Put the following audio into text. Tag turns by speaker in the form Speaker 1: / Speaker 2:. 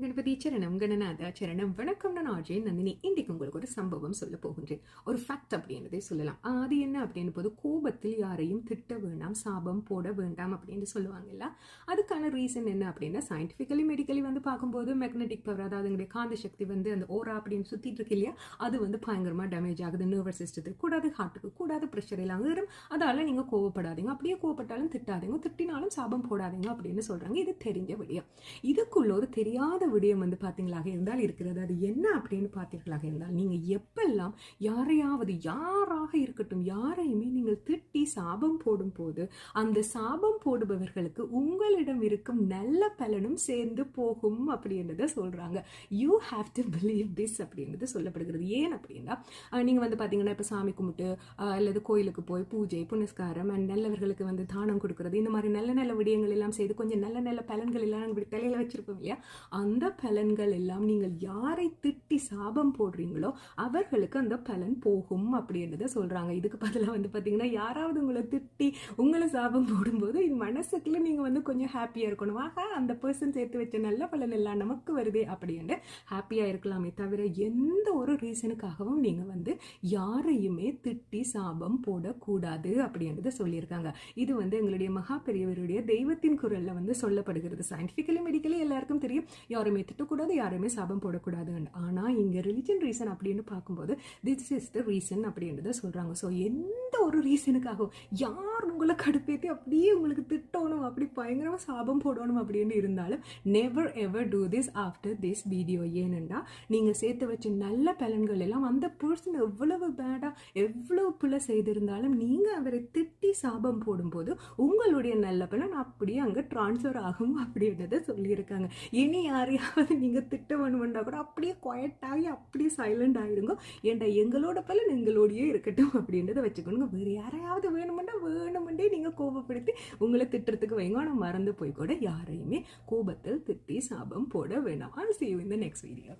Speaker 1: கணபதி சரணம் கணநாத சரணம் வணக்கம். நான் ஆஜய் நந்தினி. இன்றைக்கு உங்களுக்கு ஒரு சம்பவம் சொல்ல போகின்றேன். ஒரு ஃபேக்ட் அப்படின்றதே சொல்லலாம். அது என்ன அப்படின்னு போது, கோபத்தில் யாரையும் திட்ட வேண்டாம், சாபம் போட வேண்டாம் அப்படின்னு சொல்லுவாங்கல்ல. அதுக்கான ரீசன் என்ன அப்படின்னா, சயின்டிஃபிக்கலி மெடிக்கலி பார்க்கும்போது மேக்னெட்டிக் பவர், அதாவது எங்களுடைய காந்த சக்தி அந்த ஓரா அப்படின்னு சுத்திட்டு இருக்கு இல்லையா, அது பயங்கரமா டேமேஜ் ஆகுது. நர்வஸ் சிஸ்டத்துக்கு கூடாது, ஹார்ட்டுக்கு கூடாது, ப்ரெஷர் எல்லாம் ஏறும். அதால நீங்க கோவப்படாதீங்க, அப்படியே கோவப்பட்டாலும் திட்டாதீங்க, திட்டினாலும் சாபம் போடாதீங்க அப்படின்னு சொல்றாங்க. இது தெரிஞ்ச விடயம். இதுக்குள்ள ஒரு தெரியாத விடயம் பார்த்தீங்களாக இருந்தால் இருக்கிறது. அது என்ன அப்படின்னு பார்த்தீர்களாக இருந்தால், நீங்க எப்பெல்லாம் யாராக இருக்கட்டும், யாரையுமே நீங்கள் திட்டி சாபம் போடும் போது, அந்த சாபம் போடுபவர்களுக்கு உங்களிடம் இருக்கும் நல்ல பலனும் சேர்ந்து போகும் அப்படின்றத சொல்றாங்க. You have to believe this அப்படின்றது சொல்லப்படுகிறது. ஏன் அப்படின்னா, நீங்க பார்த்தீங்கன்னா இப்ப சாமி கும்பிட்டு அல்லது கோயிலுக்கு போய் பூஜை புனஸ்காரம் நல்லவர்களுக்கு தானம் கொடுக்கறது, இந்த மாதிரி நல்ல நல்ல விடயங்கள் எல்லாம் செய்து கொஞ்சம் நல்ல நல்ல பலன்கள் எல்லாம் தலையில வச்சிருப்போம் இல்லையா, அந்த பலன்கள் எல்லாம் நீங்கள் யாரை திட்டி சாபம் போடுறீங்களோ அவர்களுக்கு அந்த பலன் போகும் அப்படின்றத சொல்றாங்க. இதுக்கு பதிலாக பார்த்தீங்கன்னா, யாராவது உங்களை திட்டி உங்களை சாபம் போடும்போது மனசுக்குள்ள நீங்க கொஞ்சம் ஹாப்பியா இருக்கணும். ஆகா, அந்த பர்சன் சேர்த்து வச்ச நல்ல பலன் எல்லாம் நமக்கு வருதே அப்படின்னு ஹாப்பியா இருக்கலாமே தவிர, எந்த ஒரு ரீசனுக்காகவும் நீங்க யாரையுமே திட்டி சாபம் போடக்கூடாது அப்படின்றத சொல்லியிருக்காங்க. இது எங்களுடைய மகா பெரியவருடைய தெய்வத்தின் குரல்ல சொல்லப்படுகிறது. சயின்டிபிக்கலி மெடிக்கலி எல்லாருக்கும் தெரியும், யாருமே திட்டக்கூடாது, யாருமே சாபம் போடக்கூடாது. ஆனா இங்க ரிலிஜன் ரீசன் அப்படின்னு பார்க்கும்போது திஸ் இஸ் த ரீசன் அப்படின்றத சொல்றாங்க. ஸோ எந்த ஒரு ரீசனுக்காகவும் யார் உங்களை கடுப்பேற்றி அப்படியே உங்களுக்கு திட்டணும், அப்படி பயங்கரமா சாபம் போடணும் அப்படின்னு இருந்தாலும் never ever do this after this video. ஏனென்றா நீங்க சேர்த்து வச்ச நல்ல பலன்கள் எல்லாம் அந்த பர்சன் எவ்வளவு பேடா எவ்வளவு பிள்ளை செய்திருந்தாலும் நீங்க அவரை திட்டி சாபம் போடும்போது உங்களுடைய நல்ல பலன் அப்படியே அங்க டிரான்ஸ்ஃபர் ஆகும் அப்படின்றத சொல்லியிருக்காங்க. இனி யாரையாவது நீங்க திட்ட வேணும்னா கூட அப்படியே குவைட் ஆகி அப்படியே சைலண்ட் ஆயிடுங்க. ஏன்டா எங்களோட பலன் எங்களோடயே இருக்கட்டும் அப்படின்றத வச்சுக்கணுங்க. வேறு யாரையாவது வேணுமெண்டே நீங்க கோபப்படுத்தி உங்களை திட்டுறதுக்கு வைங்க. ஆனால் மறந்து போய் கூட யாரையுமே கோபத்தில் திட்டி சாபம் போட வேண்டாம். I'll see you in the next video.